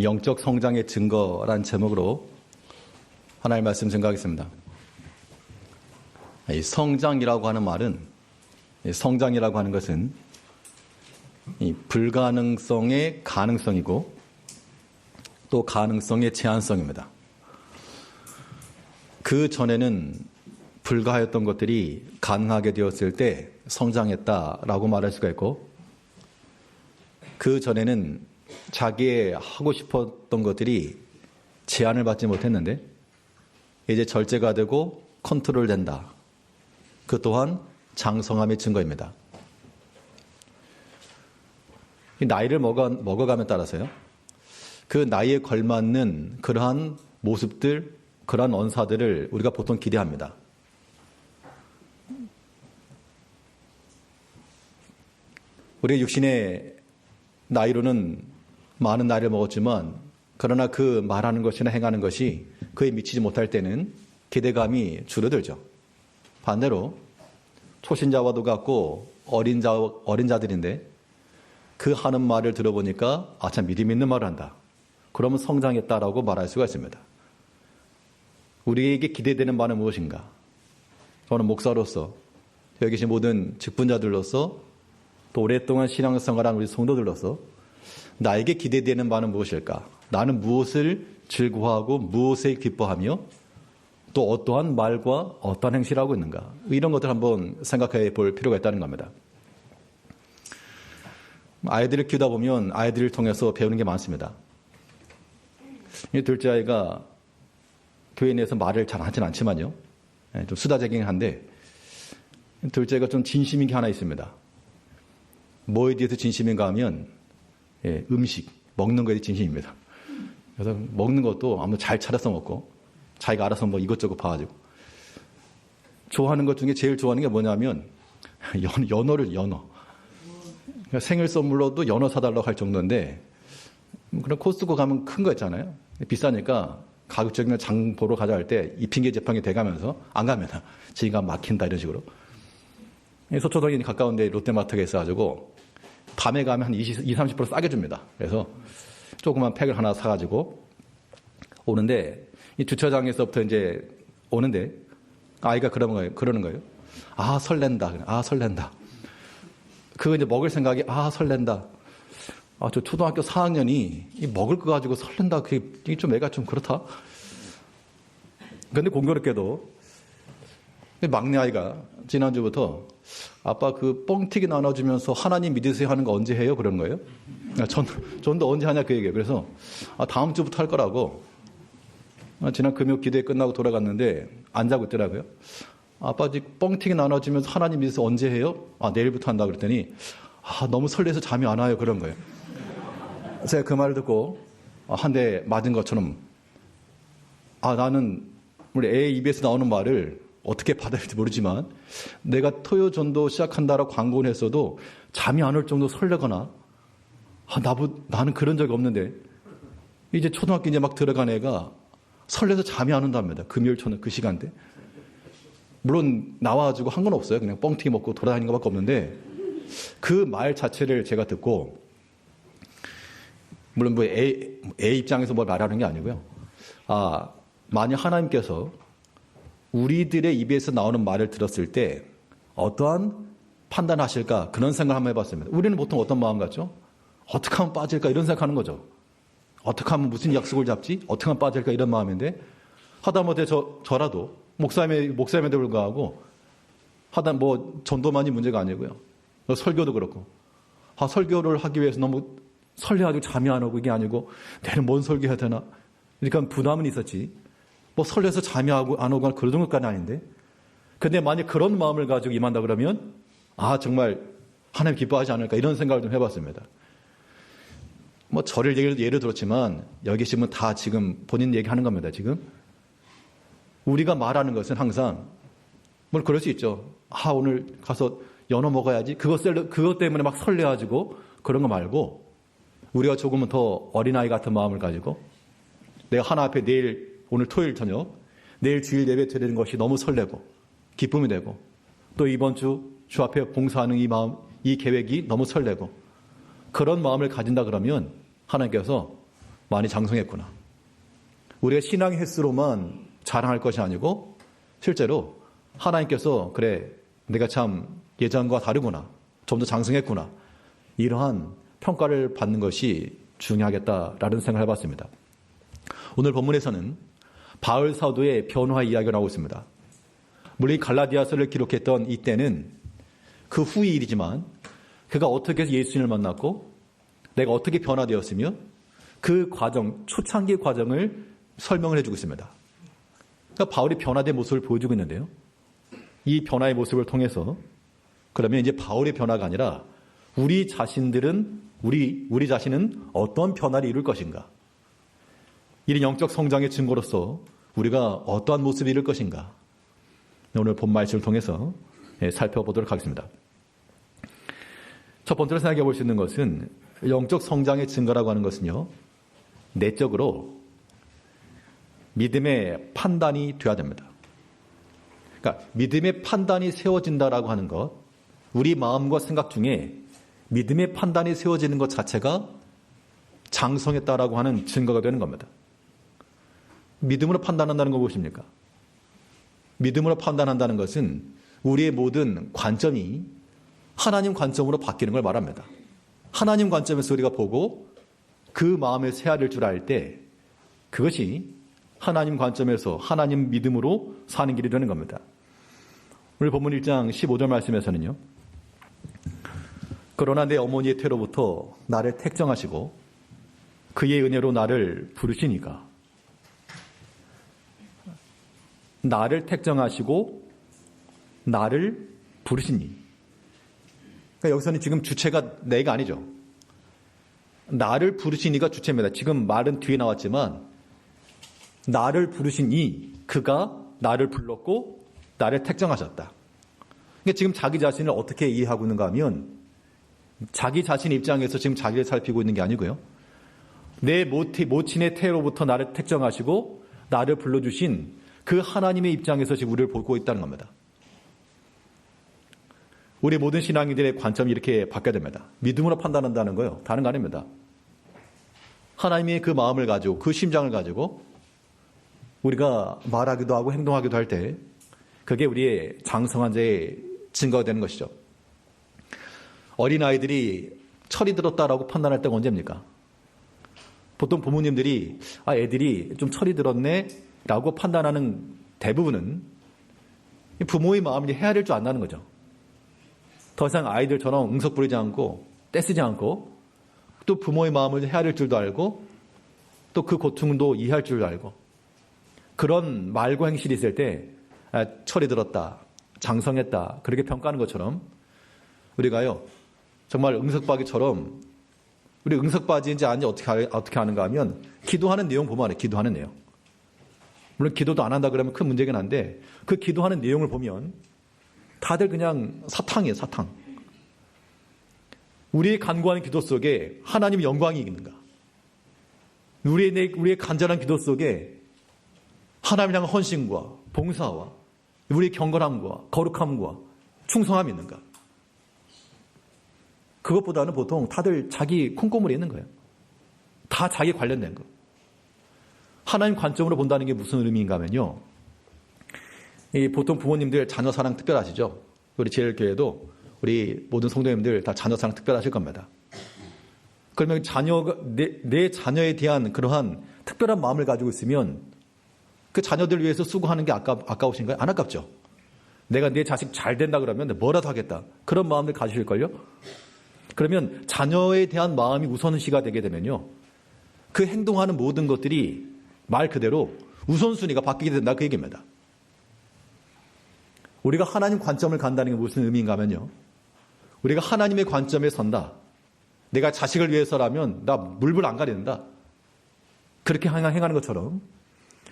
영적 성장의 증거라는 제목으로 하나님의 말씀 증거하겠습니다. 이 성장이라고 하는 말은, 성장이라고 하는 것은 이 불가능성의 가능성이고 또 가능성의 제한성입니다. 그 전에는 불가하였던 것들이 가능하게 되었을 때 성장했다라고 말할 수가 있고, 그 전에는 자기의 하고 싶었던 것들이 제한을 받지 못했는데 이제 절제가 되고 컨트롤된다. 그 또한 장성함의 증거입니다. 나이를 먹어감에 따라서요, 그 나이에 걸맞는 그러한 모습들, 그러한 언사들을 우리가 보통 기대합니다. 우리 육신의 나이로는 많은 나이를 먹었지만, 그러나 그 말하는 것이나 행하는 것이 그에 미치지 못할 때는 기대감이 줄어들죠. 반대로 초신자와도 같고 어린 자들인데 그 하는 말을 들어보니까 참 믿음 있는 말을 한다. 그러면 성장했다라고 말할 수가 있습니다. 우리에게 기대되는 바는 무엇인가? 저는 목사로서, 여기 계신 모든 직분자들로서, 또 오랫동안 신앙생활한 우리 성도들로서 나에게 기대되는 바는 무엇일까? 나는 무엇을 즐거워하고 무엇에 기뻐하며 또 어떠한 말과 어떠한 행실을 하고 있는가? 이런 것들 한번 생각해 볼 필요가 있다는 겁니다. 아이들을 키우다 보면 아이들을 통해서 배우는 게 많습니다. 이 둘째 아이가 교회 내에서 말을 잘 하진 않지만요, 좀 수다쟁이긴 한데, 둘째가 좀 진심인 게 하나 있습니다. 뭐에 대해서 진심인가 하면 음식, 먹는 거에 진심입니다. 그래서 먹는 것도 아무도 잘 차려서 먹고 자기가 알아서 뭐 이것저것 봐가지고, 좋아하는 것 중에 제일 좋아하는 게 뭐냐면 연어를. 그러니까 생일 선물로도 연어 사달라고 할 정도인데, 그런 코스트코 가면 큰 거 있잖아요. 비싸니까 가급적이면 장 보러 가자 할 때 이 핑계 저 핑계 대가면서 안 가면 지가 막힌다 이런 식으로. 서초동이 가까운데 롯데마트가 있어가지고 밤에 가면 한 20-30% 싸게 줍니다. 그래서 조그만 팩을 하나 사가지고 오는데, 이 주차장에서부터 이제 오는데 아이가 그러는 거예요. 아, 설렌다. 그거 이제 먹을 생각이, 설렌다. 저 초등학교 4학년이 먹을 거 가지고 설렌다. 그게 좀 애가 좀 그렇다. 근데 공교롭게도 막내 아이가 지난주부터 아빠 그 뻥튀기 나눠주면서 하나님 믿으세요 하는 거 언제 해요? 그러는 거예요. 전도 언제 하냐 그 얘기예요. 그래서 다음 주부터 할 거라고. 지난 금요 기도회 끝나고 돌아갔는데 안 자고 있더라고요. 아빠 지금 뻥튀기 나눠주면서 하나님 믿으세요 언제 해요? 내일부터 한다 그랬더니 너무 설레서 잠이 안 와요. 그런 거예요. 제가 그 말을 듣고 한 대 맞은 것처럼, 나는 우리 애 입에서 나오는 말을 어떻게 받아야 할지 모르지만 내가 토요 전도 시작한다라고 광고를 했어도 잠이 안 올 정도 설레거나, 나는 그런 적이 없는데 이제 초등학교 이제 막 들어간 애가 설레서 잠이 안 온답니다. 금요일 저녁 그 시간대. 물론 나와가지고 한 건 없어요. 그냥 뻥튀기 먹고 돌아다니는 것밖에 없는데, 그 말 자체를 제가 듣고, 물론 애 입장에서 뭘 말하는 게 아니고요. 만약 하나님께서 우리들의 입에서 나오는 말을 들었을 때 어떠한 판단하실까, 그런 생각을 한번 해봤습니다. 우리는 보통 어떤 마음 같죠? 어떻게 하면 빠질까, 이런 생각하는 거죠. 어떻게 하면 무슨 약속을 잡지? 어떻게 하면 빠질까, 이런 마음인데, 하다못해 저라도 목사님에도 불구하고 전도만이 문제가 아니고요. 설교도 그렇고, 설교를 하기 위해서 너무 설레가지고 잠이 안 오고, 이게 아니고 내일 뭔 설교해야 되나, 그러니까 부담은 있었지, 설레서 잠이 안 오고 그런 정도까지는 아닌데, 근데 만약 그런 마음을 가지고 임한다 그러면 정말 하나님 기뻐하지 않을까, 이런 생각을 좀 해봤습니다. 저를 예를 들었지만 여기 계시면 다 지금 본인 얘기하는 겁니다. 지금 우리가 말하는 것은 항상, 그럴 수 있죠. 오늘 가서 연어 먹어야지, 그것 때문에 막 설레가지고 그런 거 말고, 우리가 조금은 더 어린아이 같은 마음을 가지고, 내가 하나 앞에 오늘 토요일 저녁, 내일 주일 예배 드리는 것이 너무 설레고 기쁨이 되고, 또 이번 주 앞에 봉사하는 이 마음, 이 계획이 너무 설레고, 그런 마음을 가진다 그러면 하나님께서 많이 장성했구나. 우리가 신앙의 횟수로만 자랑할 것이 아니고 실제로 하나님께서 그래 내가 참 예전과 다르구나. 좀 더 장성했구나. 이러한 평가를 받는 것이 중요하겠다라는 생각을 해봤습니다. 오늘 본문에서는 바울 사도의 변화 이야기가 나오고 있습니다. 물론 갈라디아서를 기록했던 이때는 그 후의 일이지만 그가 어떻게 해서 예수님을 만났고 내가 어떻게 변화되었으며 그 과정, 초창기 과정을 설명을 해주고 있습니다. 그러니까 바울이 변화된 모습을 보여주고 있는데요. 이 변화의 모습을 통해서 그러면 이제 바울의 변화가 아니라 우리 자신들은 우리 자신은 어떤 변화를 이룰 것인가? 이런 영적 성장의 증거로서 우리가 어떠한 모습을 이룰 것인가? 오늘 본 말씀을 통해서 살펴보도록 하겠습니다. 첫 번째로 생각해 볼 수 있는 것은 영적 성장의 증거라고 하는 것은요. 내적으로 믿음의 판단이 되어야 됩니다. 그러니까 믿음의 판단이 세워진다라고 하는 것, 우리 마음과 생각 중에 믿음의 판단이 세워지는 것 자체가 장성했다라고 하는 증거가 되는 겁니다. 믿음으로 판단한다는 거 무엇입니까? 믿음으로 판단한다는 것은 우리의 모든 관점이 하나님 관점으로 바뀌는 걸 말합니다. 하나님 관점에서 우리가 보고 그 마음의 새하를 줄 알 때 그것이 하나님 관점에서 하나님 믿음으로 사는 길이 되는 겁니다. 오늘 본문 1장 15절 말씀에서는요. 그러나 내 어머니의 태로부터 나를 택정하시고 그의 은혜로 나를 부르시니까 나를 택정하시고 나를 부르시니 그러니까 여기서는 지금 주체가 내가 아니죠. 나를 부르시니가 주체입니다. 지금 말은 뒤에 나왔지만 나를 부르시니 그가 나를 불렀고 나를 택정하셨다. 그러니까 지금 자기 자신을 어떻게 이해하고 있는가 하면 자기 자신 입장에서 지금 자기를 살피고 있는 게 아니고요. 내 모친의 태로부터 나를 택정하시고 나를 불러주신 그 하나님의 입장에서 지금 우리를 보고 있다는 겁니다. 우리 모든 신앙인들의 관점이 이렇게 바뀌어야 됩니다. 믿음으로 판단한다는 거요. 다른 거 아닙니다. 하나님의 그 마음을 가지고 그 심장을 가지고 우리가 말하기도 하고 행동하기도 할 때 그게 우리의 장성한 자의 증거가 되는 것이죠. 어린아이들이 철이 들었다라고 판단할 때가 언제입니까? 보통 부모님들이 애들이 좀 철이 들었네 라고 판단하는 대부분은 부모의 마음이 헤아릴 줄 안다는 거죠. 더 이상 아이들처럼 응석 부리지 않고 떼쓰지 않고 또 부모의 마음을 헤아릴 줄도 알고 또 그 고통도 이해할 줄도 알고 그런 말과 행실이 있을 때 철이 들었다, 장성했다 그렇게 평가하는 것처럼 우리가요 정말 응석바지처럼 우리 응석바지인지 아닌지 어떻게 하는가 하면 기도하는 내용 보면 알아요. 기도하는 내용. 물론 기도도 안 한다 그러면 큰 문제긴 한데 그 기도하는 내용을 보면 다들 그냥 사탕이에요. 사탕. 우리의 간구하는 기도 속에 하나님의 영광이 있는가? 우리의 간절한 기도 속에 하나님 향한 헌신과 봉사와 우리의 경건함과 거룩함과 충성함이 있는가? 그것보다는 보통 다들 자기 콩고물이 있는 거예요. 다 자기 관련된 거. 하나님 관점으로 본다는 게 무슨 의미인가 하면요. 보통 부모님들 자녀 사랑 특별하시죠. 우리 제일교회도 우리 모든 성도님들 다 자녀 사랑 특별하실 겁니다. 그러면 내 자녀에 대한 그러한 특별한 마음을 가지고 있으면 그 자녀들 위해서 수고하는 게 아까우신가요? 안 아깝죠. 내가 내 자식 잘 된다 그러면 뭐라도 하겠다. 그런 마음을 가지실걸요? 그러면 자녀에 대한 마음이 우선시가 되게 되면요. 그 행동하는 모든 것들이 말 그대로 우선순위가 바뀌게 된다 그 얘기입니다. 우리가 하나님 관점을 간다는 게 무슨 의미인가 하면요. 우리가 하나님의 관점에 선다. 내가 자식을 위해서라면 나 물불 안 가린다. 그렇게 행하는 것처럼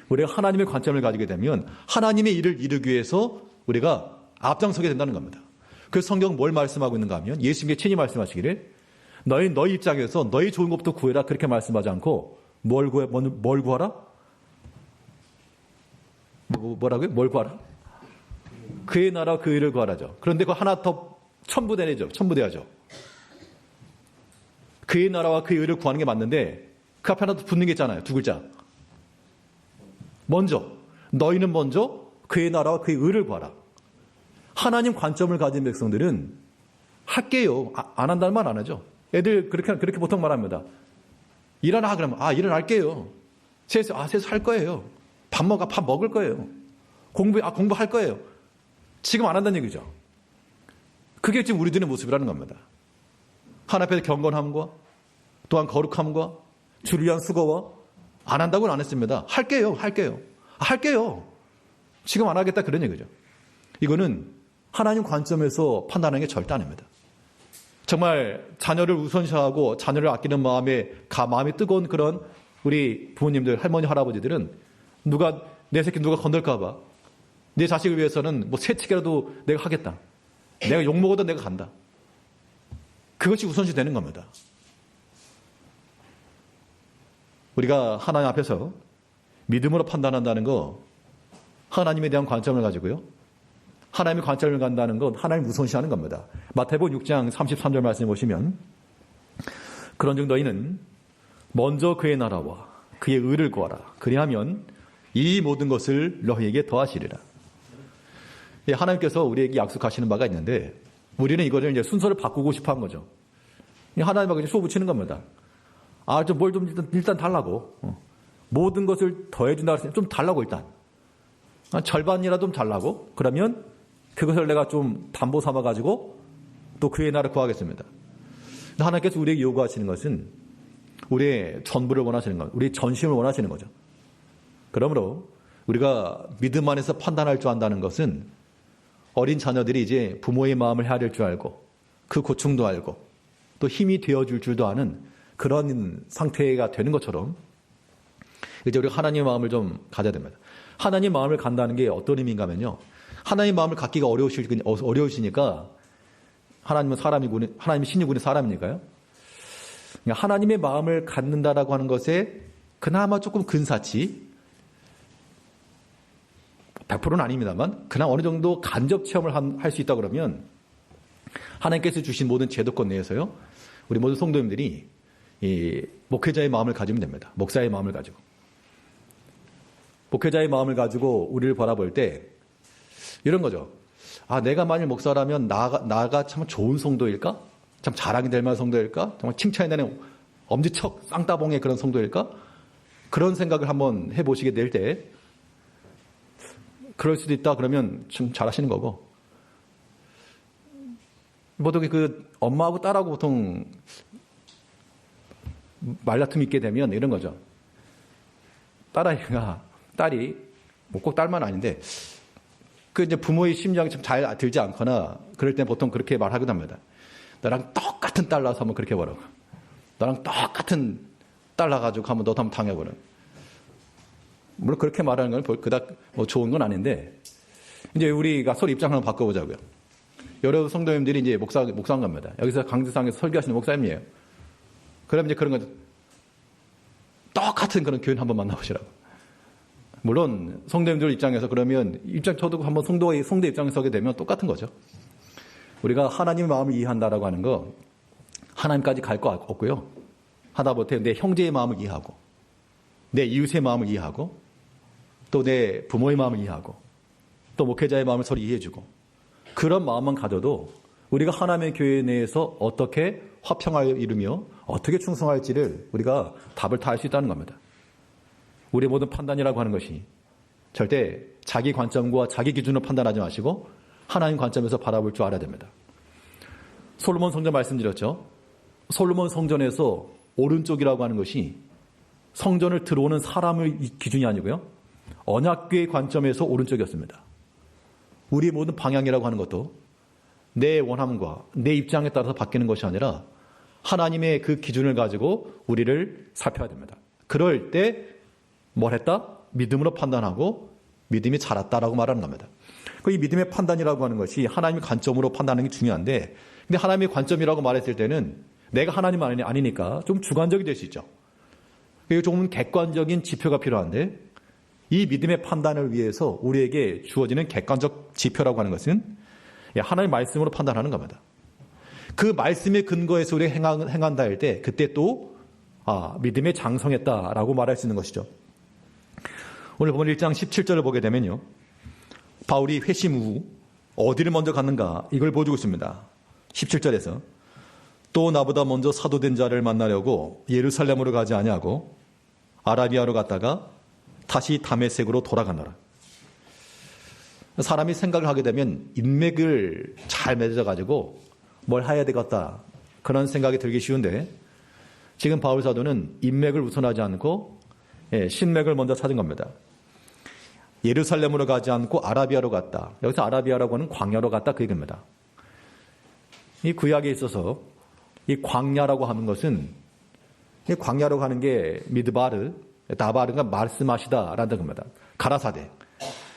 우리가 하나님의 관점을 가지게 되면 하나님의 일을 이루기 위해서 우리가 앞장서게 된다는 겁니다. 그래서 성경은 뭘 말씀하고 있는가 하면 예수님께 친히 말씀하시기를 너희 입장에서 너희 좋은 것부터 구해라 그렇게 말씀하지 않고 뭘 구하라? 뭐라고요? 뭘 구하라? 그의 나라 그 의를 구하라죠. 그런데 그거 하나 더 첨부돼야죠. 그의 나라와 그의 의를 구하는 게 맞는데 그 앞에 하나 붙는 게 있잖아요. 두 글자. 먼저, 너희는 먼저 그의 나라와 그의 의를 구하라. 하나님 관점을 가진 백성들은 할게요. 안 한다는 말 안 하죠. 애들 그렇게 보통 말합니다. 일어나 그러면 일어날게요. 세수 할 거예요. 밥 먹을 거예요. 공부할 거예요. 지금 안 한다는 얘기죠. 그게 지금 우리들의 모습이라는 겁니다. 하나님 앞에서 경건함과 또한 거룩함과 주를 위한 수고와 안 한다고는 안 했습니다. 할게요. 지금 안 하겠다 그런 얘기죠. 이거는 하나님 관점에서 판단하는 게 절대 아닙니다. 정말 자녀를 우선시하고 자녀를 아끼는 마음이 뜨거운 그런 우리 부모님들, 할머니, 할아버지들은 내 새끼 누가 건들까봐 내 자식을 위해서는 뭐 새치기라도 내가 하겠다. 내가 욕먹어도 내가 간다. 그것이 우선시 되는 겁니다. 우리가 하나님 앞에서 믿음으로 판단한다는 거 하나님에 대한 관점을 가지고요. 하나님의 관점을 간다는 건 하나님 우선시하는 겁니다. 마태복음 6장 33절 말씀 보시면 그런즉 너희는 먼저 그의 나라와 그의 의를 구하라. 그리하면 이 모든 것을 너희에게 더하시리라. 하나님께서 우리에게 약속하시는 바가 있는데 우리는 이거를 이제 순서를 바꾸고 싶어 한 거죠. 하나님하고 쏘 붙이는 겁니다. 뭘 좀 일단 달라고. 모든 것을 더해준다고 했으니 좀 달라고 일단. 절반이라도 좀 달라고. 그러면 그것을 내가 좀 담보 삼아가지고 또 그의 나라를 구하겠습니다. 하나님께서 우리에게 요구하시는 것은 우리의 전부를 원하시는 것, 우리의 전심을 원하시는 거죠. 그러므로 우리가 믿음 안에서 판단할 줄 안다는 것은 어린 자녀들이 이제 부모의 마음을 헤아릴 줄 알고 그 고충도 알고 또 힘이 되어줄 줄도 아는 그런 상태가 되는 것처럼 이제 우리가 하나님의 마음을 좀 가져야 됩니다. 하나님 마음을 간다는 게 어떤 의미인가 하면요. 하나님 마음을 갖기가 어려우시니까 하나님은 하나님이 신이군이 사람이니까요. 하나님의 마음을 갖는다라고 하는 것에 그나마 조금 근사치 100%는 아닙니다만 그나마 어느 정도 간접 체험을 할 수 있다 그러면 하나님께서 주신 모든 제도권 내에서요. 우리 모든 성도님들이 이 목회자의 마음을 가지면 됩니다. 목사의 마음을 가지고. 목회자의 마음을 가지고 우리를 바라볼 때 이런 거죠. 내가 만일 목사라면 나가 참 좋은 성도일까? 참 자랑이 될 만한 성도일까? 정말 칭찬이 되는 엄지척 쌍따봉의 그런 성도일까? 그런 생각을 한번 해보시게 될 때 그럴 수도 있다 그러면 좀 잘하시는 거고 보통 그 엄마하고 딸하고 보통 말다툼이 있게 되면 이런 거죠. 딸이 뭐 꼭 딸만 아닌데 그 이제 부모의 심정이 좀 잘 들지 않거나 그럴 때 보통 그렇게 말하기도 합니다. 나랑 똑같은 딸 낳아서 한번 그렇게 보라고. 나랑 똑같은 딸 낳아가지고 한번 너도 한번 당해보라. 물론 그렇게 말하는 건 그닥 뭐 좋은 건 아닌데 이제 우리가 서로 입장을 한번 바꿔보자고요. 여러 성도님들이 이제 목사인 겁니다. 여기서 강지상에서 설교하시는 목사님이에요. 그럼 이제 그런 거 똑같은 그런 교인 한번 만나보시라고. 물론 성도님들 입장에서 그러면 저도 한번 성도 입장에 서게 되면 똑같은 거죠. 우리가 하나님의 마음을 이해한다라고 하는 거 하나님까지 갈 거 없고요. 하다못해 내 형제의 마음을 이해하고 내 이웃의 마음을 이해하고 또 내 부모의 마음을 이해하고 또 목회자의 마음을 서로 이해해주고 그런 마음만 가져도 우리가 하나님의 교회 내에서 어떻게 화평을 이루며 어떻게 충성할지를 우리가 답을 다 할 수 있다는 겁니다. 우리의 모든 판단이라고 하는 것이 절대 자기 관점과 자기 기준으로 판단하지 마시고 하나님 관점에서 바라볼 줄 알아야 됩니다. 솔로몬 성전 말씀드렸죠. 솔로몬 성전에서 오른쪽이라고 하는 것이 성전을 들어오는 사람의 기준이 아니고요. 언약궤의 관점에서 오른쪽이었습니다. 우리의 모든 방향이라고 하는 것도 내 원함과 내 입장에 따라서 바뀌는 것이 아니라 하나님의 그 기준을 가지고 우리를 살펴야 됩니다. 그럴 때 뭘 했다? 믿음으로 판단하고 믿음이 자랐다라고 말하는 겁니다. 이 믿음의 판단이라고 하는 것이 하나님의 관점으로 판단하는 게 중요한데 근데 하나님의 관점이라고 말했을 때는 내가 하나님 아니니까 좀 주관적이 될 수 있죠. 그리고 조금 객관적인 지표가 필요한데 이 믿음의 판단을 위해서 우리에게 주어지는 객관적 지표라고 하는 것은 하나님의 말씀으로 판단하는 겁니다. 그 말씀의 근거에서 우리가 행한다 할 때 그때 또 믿음에 장성했다라고 말할 수 있는 것이죠. 오늘 보면 1장 17절을 보게 되면요. 바울이 회심 후 어디를 먼저 갔는가 이걸 보여주고 있습니다. 17절에서 또 나보다 먼저 사도된 자를 만나려고 예루살렘으로 가지 아니하고 아라비아로 갔다가 다시 다메섹으로 돌아가노라. 사람이 생각을 하게 되면 인맥을 잘 맺어가지고 뭘 해야 되겠다 그런 생각이 들기 쉬운데 지금 바울 사도는 인맥을 우선하지 않고 신맥을 먼저 찾은 겁니다. 예루살렘으로 가지 않고 아라비아로 갔다. 여기서 아라비아라고 하는 광야로 갔다 그 얘기입니다. 이 구약에 있어서 이 광야라고 하는 것은 이 광야로 가는 게 미드바르, 다바르가 말씀하시다라는 겁니다. 가라사대.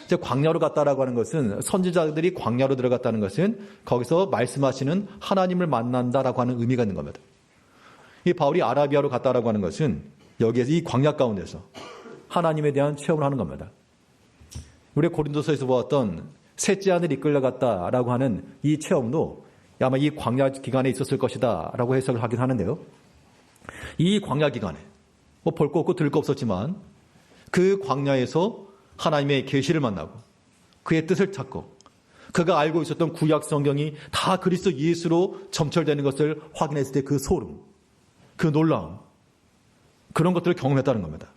이제 광야로 갔다라고 하는 것은 선지자들이 광야로 들어갔다는 것은 거기서 말씀하시는 하나님을 만난다라고 하는 의미가 있는 겁니다. 이 바울이 아라비아로 갔다라고 하는 것은 여기에서 이 광야 가운데서 하나님에 대한 체험을 하는 겁니다. 우리 고린도서에서 보았던 셋째 하늘 이끌려갔다라고 하는 이 체험도 아마 이 광야 기간에 있었을 것이다라고 해석을 하긴 하는데요. 이 광야 기간에 뭐 볼 거 없고 들을 거 없었지만 그 광야에서 하나님의 계시를 만나고 그의 뜻을 찾고 그가 알고 있었던 구약 성경이 다 그리스도 예수로 점철되는 것을 확인했을 때 그 소름, 그 놀라움, 그런 것들을 경험했다는 겁니다.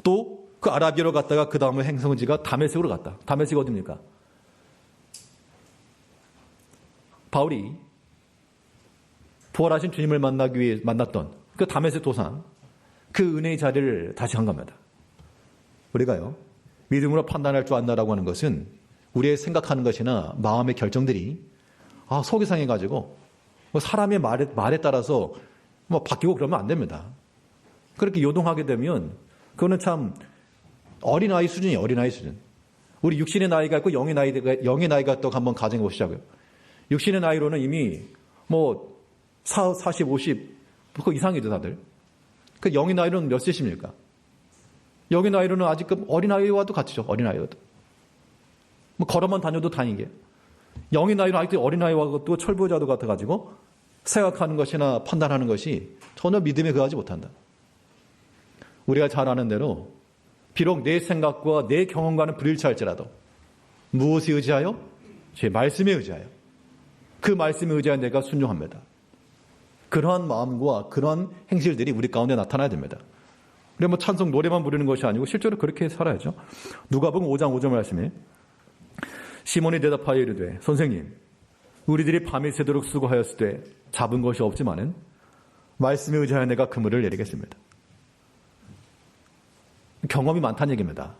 또 그 아라비아로 갔다가 그 다음에 행성지가 다메섹으로 갔다. 다메섹이 어디입니까? 바울이 부활하신 주님을 만나기 위해 만났던 그 다메섹 도상, 그 은혜의 자리를 다시 간 겁니다. 우리가요, 믿음으로 판단할 줄 안다라고 하는 것은 우리의 생각하는 것이나 마음의 결정들이 속이 상해가지고 사람의 말에 따라서 바뀌고 그러면 안 됩니다. 그렇게 요동하게 되면 그거는 참 어린아이 수준이에요. 어린아이 수준. 우리 육신의 나이가 있고 영의 나이가 있다고 한번 가정해 보시자고요. 육신의 나이로는 이미 40, 50 그 이상이죠 다들. 그 영의 나이로는 몇 세십니까? 영의 나이로는 아직 어린아이와도 같이죠. 어린아이와도. 걸어만 다녀도 다행이게. 영의 나이는 아직도 어린아이와 또 철부자도 같아가지고 생각하는 것이나 판단하는 것이 전혀 믿음에 그하지 못한다. 우리가 잘 아는 대로 비록 내 생각과 내 경험과는 불일치할지라도 무엇에 의지하여? 제 말씀에 의지하여. 그 말씀에 의지하여 내가 순종합니다. 그러한 마음과 그러한 행실들이 우리 가운데 나타나야 됩니다. 우리가 찬송 노래만 부르는 것이 아니고 실제로 그렇게 살아야죠. 누가복음 5장 5절 말씀에 시몬이 대답하여 이르되 선생님 우리들이 밤이 새도록 수고하였을 때 잡은 것이 없지만은 말씀에 의지하여 내가 그물을 내리겠습니다. 경험이 많다는 얘기입니다.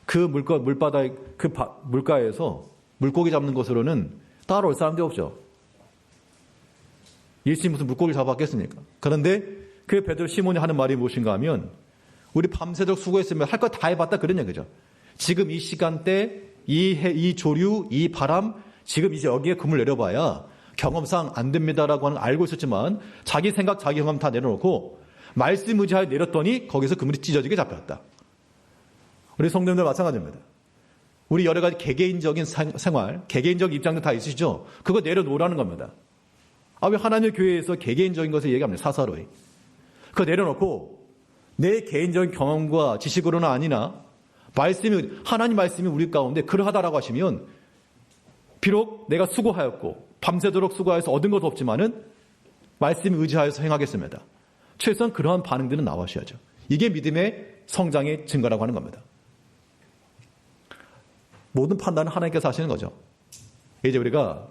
그 물바다에 그 물가에서 물고기 잡는 것으로는 따라올 사람도 없죠. 예수님 무슨 물고기 잡았겠습니까? 그런데 그 베드로 시몬이 하는 말이 무엇인가 하면 우리 밤새도록 수고했으면 할 거 다 해봤다 그런 얘기죠. 지금 이 시간대 이 조류 이 바람 지금 이제 여기에 그물 내려봐야 경험상 안 됩니다라고 하는 알고 있었지만 자기 생각 자기 경험 다 내려놓고 말씀 의지하여 내렸더니 거기서 그물이 찢어지게 잡혔다. 우리 성도님들 마찬가지입니다. 우리 여러 가지 개개인적인 생활, 개개인적 입장도 다 있으시죠? 그거 내려놓으라는 겁니다. 왜 하나님의 교회에서 개개인적인 것을 얘기합니다. 사사로이. 그거 내려놓고 내 개인적인 경험과 지식으로는 아니나 하나님 말씀이 우리 가운데 그러하다라고 하시면 비록 내가 수고하였고 밤새도록 수고하여서 얻은 것도 없지만은 말씀에 의지하여서 행하겠습니다. 최소한 그러한 반응들은 나와셔야죠. 이게 믿음의 성장의 증거라고 하는 겁니다. 모든 판단은 하나님께서 하시는 거죠. 이제 우리가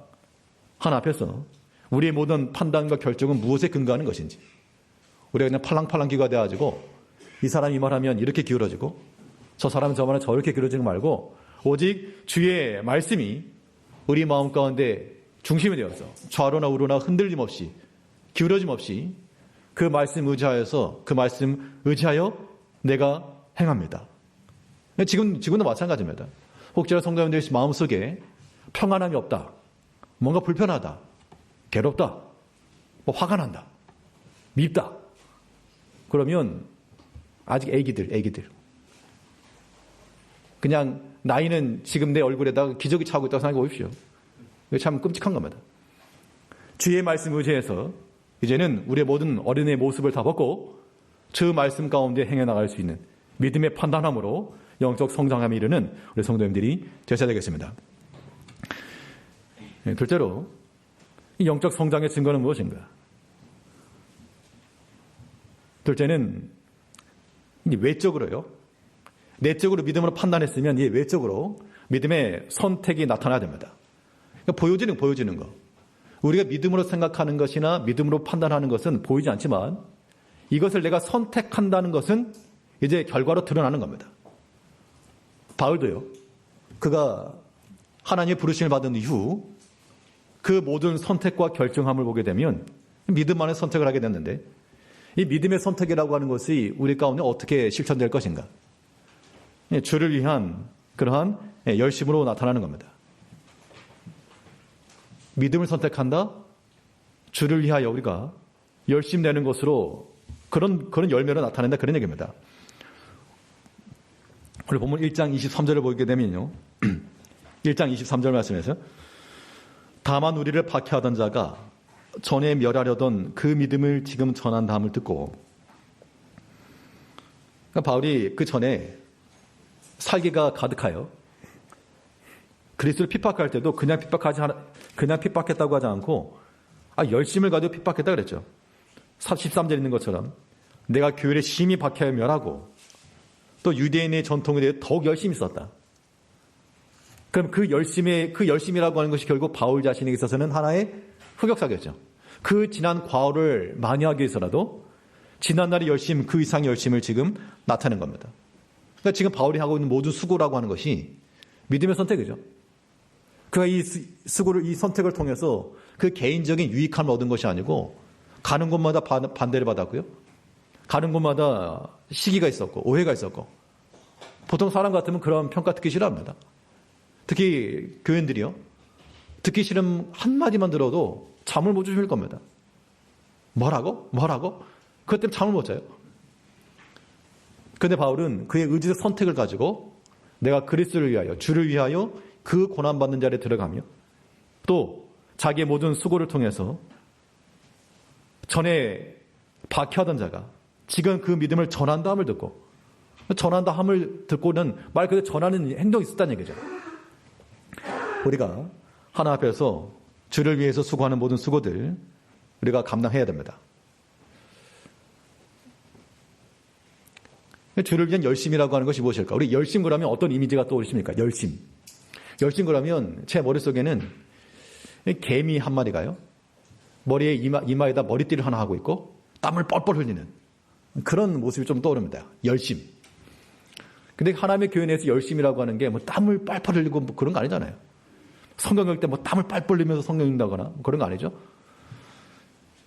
하나 앞에서 우리의 모든 판단과 결정은 무엇에 근거하는 것인지 우리가 그냥 팔랑팔랑 기가돼가지고 이 사람이 말하면 이렇게 기울어지고 저 사람은 저 말은 저렇게 기울어지는 거 말고 오직 주의 말씀이 우리 마음 가운데 중심이 되어서 좌로나 우로나 흔들림 없이 기울어짐 없이 그 말씀 의지하여서 그 말씀 의지하여 내가 행합니다. 지금도 마찬가지입니다. 혹시나 성도님들 마음속에 평안함이 없다. 뭔가 불편하다. 괴롭다. 화가 난다. 밉다. 그러면 아직 애기들. 그냥 나이는 지금 내 얼굴에다가 기저귀 차고 있다고 생각해 보십시오. 이거 참 끔찍한 겁니다. 주의 말씀 의지해서 이제는 우리의 모든 어린애의 모습을 다 벗고 주 말씀 가운데 행해 나갈 수 있는 믿음의 판단함으로 영적 성장함에 이르는 우리 성도님들이 되셔야 되겠습니다. 둘째로 이 영적 성장의 증거는 무엇인가? 둘째는 외적으로요. 내적으로 믿음으로 판단했으면 이 외적으로 믿음의 선택이 나타나야 됩니다. 그러니까 보여지는 거. 우리가 믿음으로 생각하는 것이나 믿음으로 판단하는 것은 보이지 않지만 이것을 내가 선택한다는 것은 이제 결과로 드러나는 겁니다. 바울도요. 그가 하나님의 부르심을 받은 이후 그 모든 선택과 결정함을 보게 되면 믿음만의 선택을 하게 됐는데 이 믿음의 선택이라고 하는 것이 우리 가운데 어떻게 실천될 것인가? 주를 위한 그러한 열심으로 나타나는 겁니다. 믿음을 선택한다? 주를 위하여 우리가 열심 내는 것으로 그런 열매로 나타낸다. 그런 얘기입니다. 오늘 본문 1장 23절을 보게 되면요. 1장 23절 말씀에서 다만 우리를 박해하던 자가 전에 멸하려던 그 믿음을 지금 전한다함을 듣고 그러니까 바울이 그 전에 살기가 가득하여 그리스도를 핍박할 때도 그냥 핍박했다고 하지 않고 열심을 가지고 핍박했다 그랬죠. 13절 있는 것처럼 내가 교회를 심히 박해하여 멸하고 또 유대인의 전통에 대해 더욱 열심히 썼다. 그럼 그 열심이라고 하는 것이 결국 바울 자신에게 있어서는 하나의 흑역사겠죠. 그 지난 과오를 많이 하기 위해서라도 지난날의 열심, 그 이상의 열심을 지금 나타낸 겁니다. 그러니까 지금 바울이 하고 있는 모든 수고라고 하는 것이 믿음의 선택이죠. 그가 이 수고를, 이 선택을 통해서 그 개인적인 유익함을 얻은 것이 아니고 가는 곳마다 반대를 받았고요. 가는 곳마다 시기가 있었고 오해가 있었고 보통 사람 같으면 그런 평가 듣기 싫어합니다. 특히 교인들이요. 듣기 싫은 한마디만 들어도 잠을 못 주실 겁니다. 뭐라고? 그것 때문에 잠을 못 자요. 그런데 바울은 그의 의지적 선택을 가지고 내가 그리스도를 위하여 주를 위하여 그 고난받는 자리에 들어가며 또 자기의 모든 수고를 통해서 전에 박해하던 자가 지금 그 믿음을 전한다함을 듣고 전한다함을 듣고는 말 그대로 전하는 행동이 있었다는 얘기죠. 우리가 하나 앞에서 주를 위해서 수고하는 모든 수고들 우리가 감당해야 됩니다. 주를 위한 열심이라고 하는 것이 무엇일까? 우리 열심 그러면 어떤 이미지가 떠오르십니까? 열심 그러면 제 머릿속에는 개미 한 마리가요. 머리에 이마에다 머리띠를 하나 하고 있고 땀을 뻘뻘 흘리는 그런 모습이 좀 떠오릅니다. 열심. 근데 하나님의 교회 내에서 열심이라고 하는 게 뭐 땀을 뻘뻘 흘리고 뭐 그런 거 아니잖아요. 성경 읽을 때 뭐 땀을 뻘뻘 흘리면서 성경 읽는다거나 그런 거 아니죠.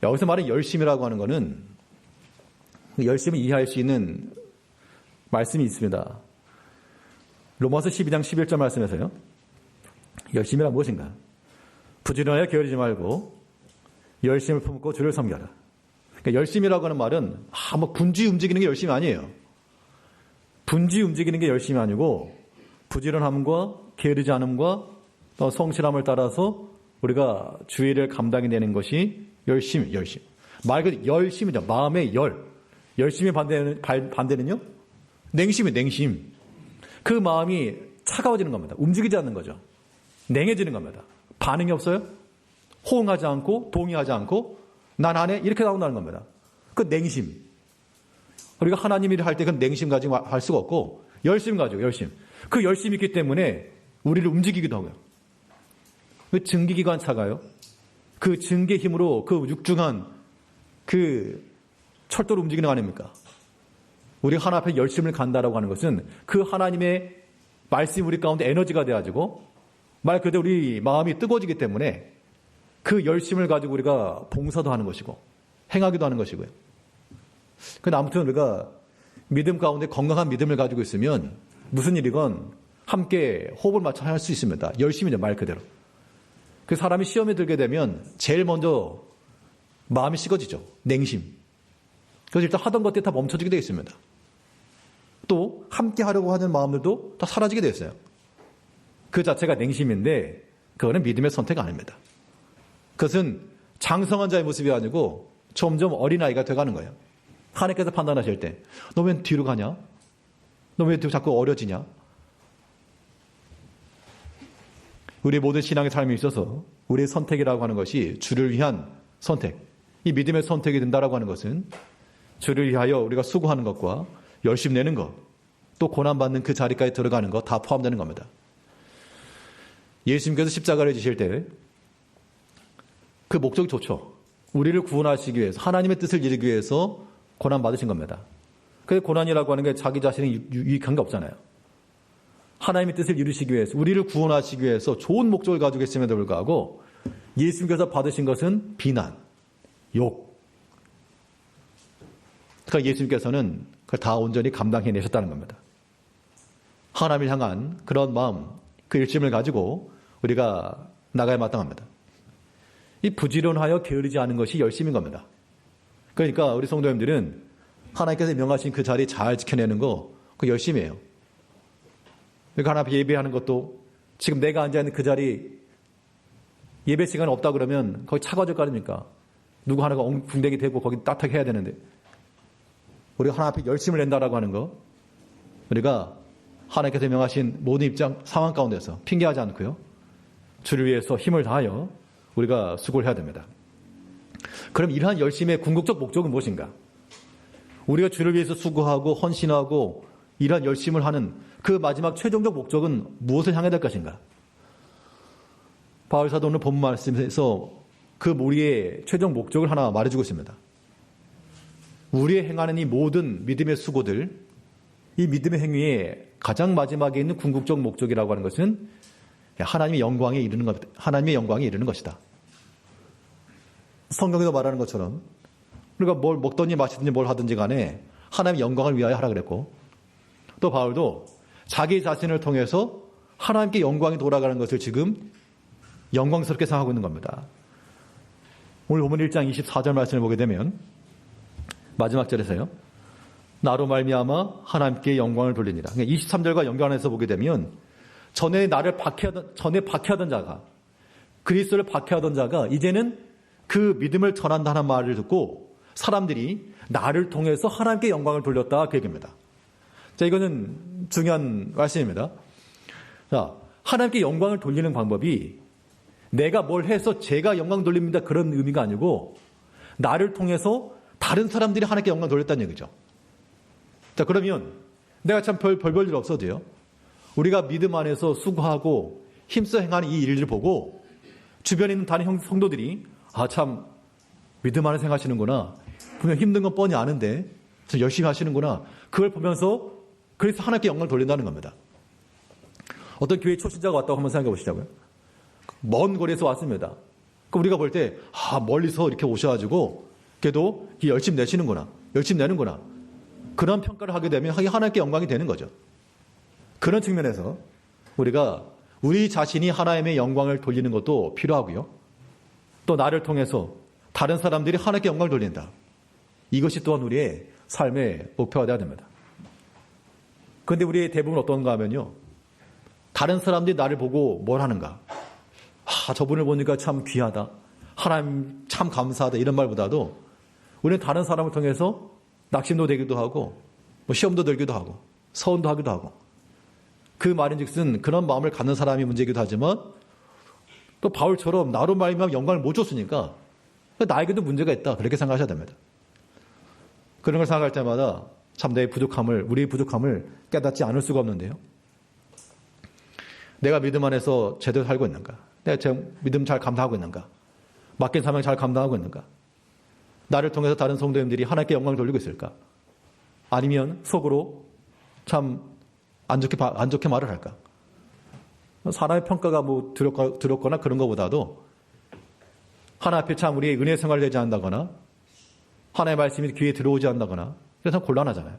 여기서 말하는 열심이라고 하는 거는 열심을 이해할 수 있는 말씀이 있습니다. 로마서 12장 11절 말씀에서요. 열심이란 무엇인가? 부지런하여 게으르지 말고 열심을 품고 주를 섬겨라. 그러니까 열심이라고 하는 말은 뭐 군지 움직이는 게 열심이 아니에요. 분지 움직이는 게 열심이 아니고 부지런함과 게으르지 않음과 또 성실함을 따라서 우리가 주의를 감당해내는 것이 열심. 말 그대로 열심이죠. 마음의 열. 열심의 반대는요? 냉심. 그 마음이 차가워지는 겁니다. 움직이지 않는 거죠. 냉해지는 겁니다. 반응이 없어요? 호응하지 않고 동의하지 않고 난 안 해? 이렇게 나온다는 겁니다. 그 냉심. 우리가 하나님 일을 할 때 그 냉심 가지고 할 수가 없고 열심 가지고 열심. 그 열심이 있기 때문에 우리를 움직이기도 하고요. 그 증기기관 차가요. 그 증기의 힘으로 그 육중한 그 철도를 움직이는 거 아닙니까? 우리가 하나 앞에 열심을 간다라고 하는 것은 그 하나님의 말씀이 우리 가운데 에너지가 돼가지고 말 그대로 우리 마음이 뜨거워지기 때문에 그 열심을 가지고 우리가 봉사도 하는 것이고 행하기도 하는 것이고요. 근데 아무튼 우리가 믿음 가운데 건강한 믿음을 가지고 있으면 무슨 일이건 함께 호흡을 맞춰 할 수 있습니다. 열심이죠, 말 그대로. 그 사람이 시험에 들게 되면 제일 먼저 마음이 식어지죠. 냉심. 그래서 일단 하던 것들이 다 멈춰지게 되어 있습니다. 또 함께 하려고 하는 마음들도 다 사라지게 되어 있어요. 그 자체가 냉심인데 그거는 믿음의 선택이 아닙니다. 그것은 장성한 자의 모습이 아니고 점점 어린아이가 돼가는 거예요. 하나님께서 판단하실 때 너 왜 뒤로 가냐? 너 왜 자꾸 어려지냐? 우리 모든 신앙의 삶에 있어서 우리의 선택이라고 하는 것이 주를 위한 선택, 이 믿음의 선택이 된다라고 하는 것은 주를 위하여 우리가 수고하는 것과 열심 내는 것, 또 고난받는 그 자리까지 들어가는 것 다 포함되는 겁니다. 예수님께서 십자가를 지실 때 그 목적이 좋죠. 우리를 구원하시기 위해서, 하나님의 뜻을 이루기 위해서 고난받으신 겁니다. 그 고난이라고 하는 게 자기 자신이 유익한 게 없잖아요. 하나님의 뜻을 이루시기 위해서, 우리를 구원하시기 위해서 좋은 목적을 가지고 있음에도 불구하고 예수님께서 받으신 것은 비난, 욕. 그러니까 예수님께서는 그걸 다 온전히 감당해내셨다는 겁니다. 하나님을 향한 그런 마음, 그 일심을 가지고 우리가 나가야 마땅합니다. 이 부지런하여 게으르지 않은 것이 열심인 겁니다. 그러니까 우리 성도님들은 하나님께서 명하신 그 자리 잘 지켜내는 거, 그 열심이에요. 그러니까 하나 앞에 예배하는 것도 지금 내가 앉아있는 그 자리 예배 시간 없다 그러면 거기 차가워질 거 아닙니까? 누구 하나가 엉궁댕이 대고 거기 따뜻하게 해야 되는데 우리가 하나 앞에 열심을 낸다라고 하는 거, 우리가 하나님께서 명하신 모든 입장 상황 가운데서 핑계하지 않고요, 주를 위해서 힘을 다하여 우리가 수고를 해야 됩니다. 그럼 이러한 열심의 궁극적 목적은 무엇인가? 우리가 주를 위해서 수고하고 헌신하고 이러한 열심을 하는 그 마지막 최종적 목적은 무엇을 향해야 될 것인가? 바울 사도는 본 말씀에서 그 우리의 최종 목적을 하나 말해주고 있습니다. 우리의 행하는 이 모든 믿음의 수고들, 이 믿음의 행위의 가장 마지막에 있는 궁극적 목적이라고 하는 것은 하나님의 영광에 이르는 것, 하나님의 영광에 이르는 것이다. 성경에서 말하는 것처럼 우리가 뭘 먹든지 마시든지 뭘 하든지 간에 하나님의 영광을 위하여 하라 그랬고, 또 바울도 자기 자신을 통해서 하나님께 영광이 돌아가는 것을 지금 영광스럽게 생각하고 있는 겁니다. 오늘 본문 1장 24절 말씀을 보게 되면 마지막 절에서요, 나로 말미암아 하나님께 영광을 돌리니라. 23절과 연관해서 보게 되면 전에 박해하던 자가, 그리스도를 박해하던 자가 이제는 그 믿음을 전한다는 말을 듣고 사람들이 나를 통해서 하나님께 영광을 돌렸다, 그 얘기입니다. 자, 이거는 중요한 말씀입니다. 자, 하나님께 영광을 돌리는 방법이 내가 뭘 해서 제가 영광 돌립니다 그런 의미가 아니고 나를 통해서 다른 사람들이 하나님께 영광 돌렸다는 얘기죠. 자, 그러면 내가 참 별 일 없어도요, 우리가 믿음 안에서 수고하고 힘써 행하는 이 일을 보고 주변에 있는 다른 성도들이 참 믿음 안에 생각하시는구나, 분명 힘든 건 뻔히 아는데 참 열심히 하시는구나, 그걸 보면서 그래서 하나님께 영광을 돌린다는 겁니다. 어떤 교회 초신자가 왔다고 한번 생각해 보시자고요. 먼 거리에서 왔습니다. 그럼 우리가 볼 때 멀리서 이렇게 오셔가지고 그래도 열심히 내시는구나, 열심히 내는구나, 그런 평가를 하게 되면 하나님께 영광이 되는 거죠. 그런 측면에서 우리가 우리 자신이 하나님의 영광을 돌리는 것도 필요하고요, 또 나를 통해서 다른 사람들이 하나님께 영광을 돌린다, 이것이 또한 우리의 삶의 목표가 되어야 됩니다. 그런데 우리의 대부분 어떤가 하면요, 다른 사람들이 나를 보고 뭘 하는가, 저분을 보니까 참 귀하다, 하나님 참 감사하다, 이런 말보다도 우리는 다른 사람을 통해서 낙심도 되기도 하고 시험도 들기도 하고 서운도 하기도 하고, 그 말인즉슨 그런 마음을 갖는 사람이 문제이기도 하지만 또 바울처럼 나로 말미암아 영광을 못 줬으니까 나에게도 문제가 있다, 그렇게 생각하셔야 됩니다. 그런 걸 생각할 때마다 참 내 부족함을, 우리의 부족함을 깨닫지 않을 수가 없는데요, 내가 믿음 안에서 제대로 살고 있는가, 내가 제 믿음 잘 감당하고 있는가, 맡긴 사명 잘 감당하고 있는가, 나를 통해서 다른 성도님들이 하나님께 영광을 돌리고 있을까, 아니면 속으로 참 안 좋게 말을 할까. 사람의 평가가 두렵거나 그런 것보다도 하나님 앞에 참 우리의 은혜 생활을 되지 않는다거나 하나님의 말씀이 귀에 들어오지 않는다거나, 그래서 곤란하잖아요.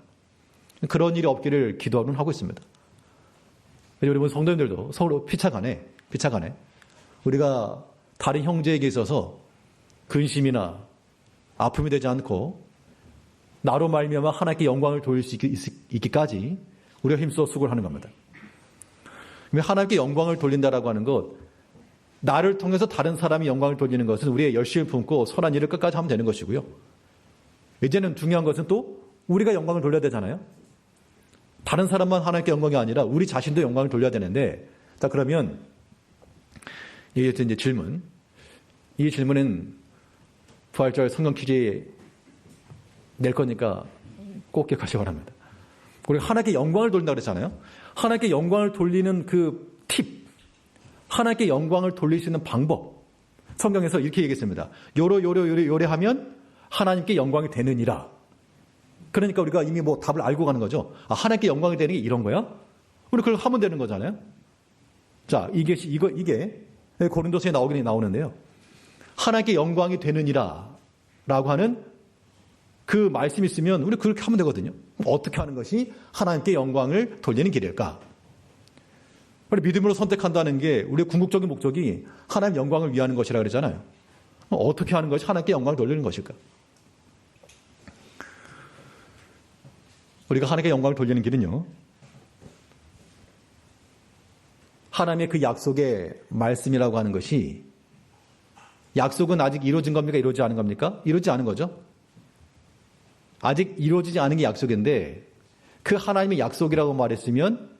그런 일이 없기를 기도는 하고 있습니다. 여러분 성도님들도 서로 피차간에 우리가 다른 형제에게 있어서 근심이나 아픔이 되지 않고 나로 말미암아 하나님께 영광을 돌릴 수 있기까지 우리가 힘써 수고를 하는 겁니다. 하나님께 영광을 돌린다라고 하는 것, 나를 통해서 다른 사람이 영광을 돌리는 것은 우리의 열심을 품고 선한 일을 끝까지 하면 되는 것이고요. 이제는 중요한 것은 또 우리가 영광을 돌려야 되잖아요. 다른 사람만 하나님께 영광이 아니라 우리 자신도 영광을 돌려야 되는데, 자, 그러면 이제 질문. 이 질문은 부활절 성경 퀴즈에 낼 거니까 꼭 기억하시기 바랍니다. 우리가 하나님께 영광을 돌린다고 그랬잖아요. 하나님께 영광을 돌리는 그 팁, 하나님께 영광을 돌릴 수 있는 방법, 성경에서 이렇게 얘기했습니다. 요래 하면 하나님께 영광이 되느니라. 그러니까 우리가 이미 뭐 답을 알고 가는 거죠. 아, 하나님께 영광이 되는 게 이런 거야? 우리 그걸 하면 되는 거잖아요. 자, 이게 고린도서에 나오는데요. 하나님께 영광이 되느니라 라고 하는 그 말씀이 있으면 우리 그렇게 하면 되거든요. 어떻게 하는 것이 하나님께 영광을 돌리는 길일까? 우리 믿음으로 선택한다는 게 우리의 궁극적인 목적이 하나님 영광을 위하는 것이라 그러잖아요. 어떻게 하는 것이 하나님께 영광을 돌리는 것일까? 우리가 하나님께 영광을 돌리는 길은요, 하나님의 그 약속의 말씀이라고 하는 것이, 약속은 아직 이루어진 겁니까? 이루어지지 않은 겁니까? 이루어지지 않은 거죠. 아직 이루어지지 않은 게 약속인데, 그 하나님의 약속이라고 말했으면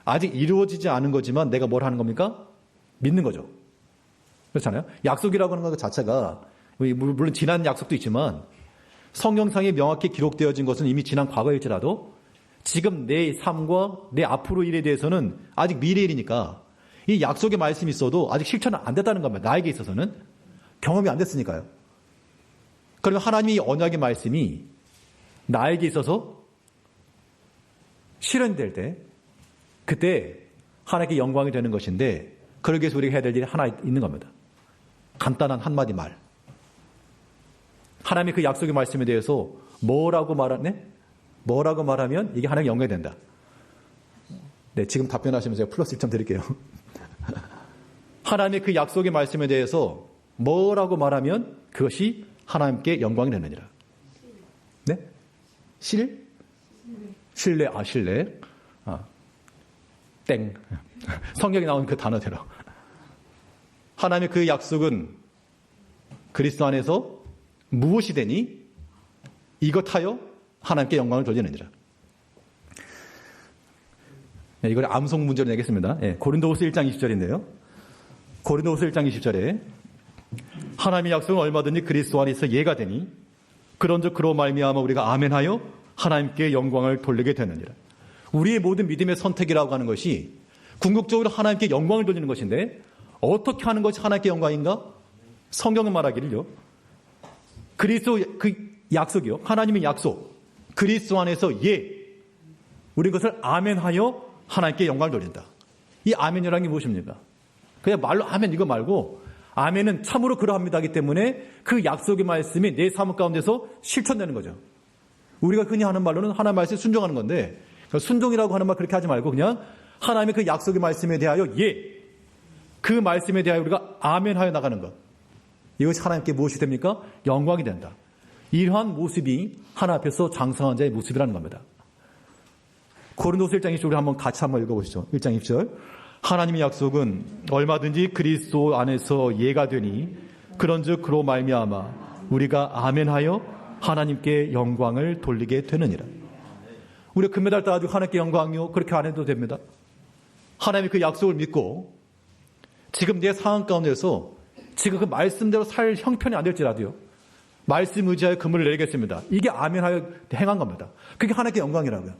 아직 이루어지지 않은 거지만 내가 뭘 하는 겁니까? 믿는 거죠. 그렇잖아요. 약속이라고 하는 것 자체가 물론 지난 약속도 있지만 성경상에 명확히 기록되어진 것은 이미 지난 과거일지라도 지금 내 삶과 내 앞으로 일에 대해서는 아직 미래 일이니까 이 약속의 말씀이 있어도 아직 실천은 안 됐다는 겁니다. 나에게 있어서는 경험이 안 됐으니까요. 그러면 하나님의 언약의 말씀이 나에게 있어서 실현될 때, 그때 하나님께 영광이 되는 것인데, 그러기 위해서 우리가 해야 될 일이 하나 있는 겁니다. 간단한 한마디 말. 하나님의 그 약속의 말씀에 대해서 뭐라고 말하면 이게 하나님께 영광이 된다. 네, 지금 답변하시면 제가 플러스 1점 드릴게요. 하나님의 그 약속의 말씀에 대해서 뭐라고 말하면 그것이 하나님께 영광이 되느니라. 네? 신뢰. 땡. 성경에 나온 그 단어대로. 하나님의 그 약속은 그리스도 안에서 무엇이 되니? 이것하여 하나님께 영광을 돌리느니라. 네, 이걸 암송 문제로 내겠습니다. 네, 고린도후서 1장 20절인데요. 고린도후서 1장 20절에 하나님의 약속은 얼마든지 그리스도 안에서 예가 되니 그런즉 그로 말미암아 우리가 아멘하여 하나님께 영광을 돌리게 되느니라. 우리의 모든 믿음의 선택이라고 하는 것이 궁극적으로 하나님께 영광을 돌리는 것인데, 어떻게 하는 것이 하나님께 영광인가? 성경은 말하기를요, 그리스도 그 약속이요, 하나님의 약속, 그리스도 안에서 우리 그것을 아멘하여 하나님께 영광을 돌린다. 이 아멘이라는 게 무엇입니까? 그냥 말로 아멘 이거 말고, 아멘은 참으로 그러합니다 하기 때문에 그 약속의 말씀이 내 삶 가운데서 실천되는 거죠. 우리가 흔히 하는 말로는 하나님의 말씀에 순종하는 건데, 순종이라고 하는 말 그렇게 하지 말고 그냥 하나님의 그 약속의 말씀에 대하여 그 말씀에 대하여 우리가 아멘하여 나가는 것, 이것이 하나님께 무엇이 됩니까? 영광이 된다. 이러한 모습이 하나님 앞에서 장성한 자의 모습이라는 겁니다. 고린도서 1장 20절 우리 같이 한번 읽어보시죠. 1장 20절. 하나님의 약속은 얼마든지 그리스도 안에서 예가 되니 그런즉 그로 말미암아 우리가 아멘하여 하나님께 영광을 돌리게 되느니라. 우리가 금메달 따가지고 하나님께 영광이요, 그렇게 안 해도 됩니다. 하나님의 그 약속을 믿고 지금 내 상황 가운데서 지금 그 말씀대로 살 형편이 안 될지라도요, 말씀 의지하여 그물을 내리겠습니다. 이게 아멘하여 행한 겁니다. 그게 하나님께 영광이라고요.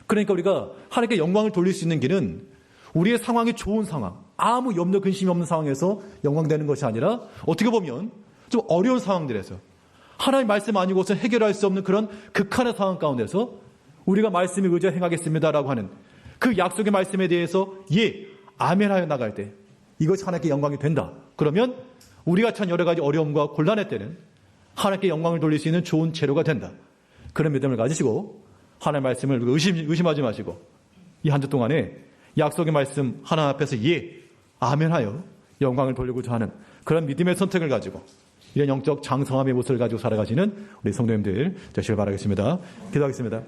그러니까 우리가 하나님께 영광을 돌릴 수 있는 길은 우리의 상황이 좋은 상황, 아무 염려 근심이 없는 상황에서 영광되는 것이 아니라 어떻게 보면 좀 어려운 상황들에서 하나님 말씀 아니고서 해결할 수 없는 그런 극한의 상황 가운데서 우리가 말씀에 의지하여 행하겠습니다라고 하는 그 약속의 말씀에 대해서 아멘하여 나갈 때 이것이 하나님께 영광이 된다. 그러면 우리가 처한 여러 가지 어려움과 곤란할 때는 하나님께 영광을 돌릴 수 있는 좋은 재료가 된다. 그런 믿음을 가지시고 하나님의 말씀을 의심하지 마시고 이 한 주 동안에 약속의 말씀 하나님 앞에서 아멘하여 영광을 돌리고자 하는 그런 믿음의 선택을 가지고 이런 영적 장성함의 모습을 가지고 살아가시는 우리 성도님들 되시길 바라겠습니다. 기도하겠습니다.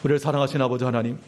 우리를 사랑하신 아버지 하나님,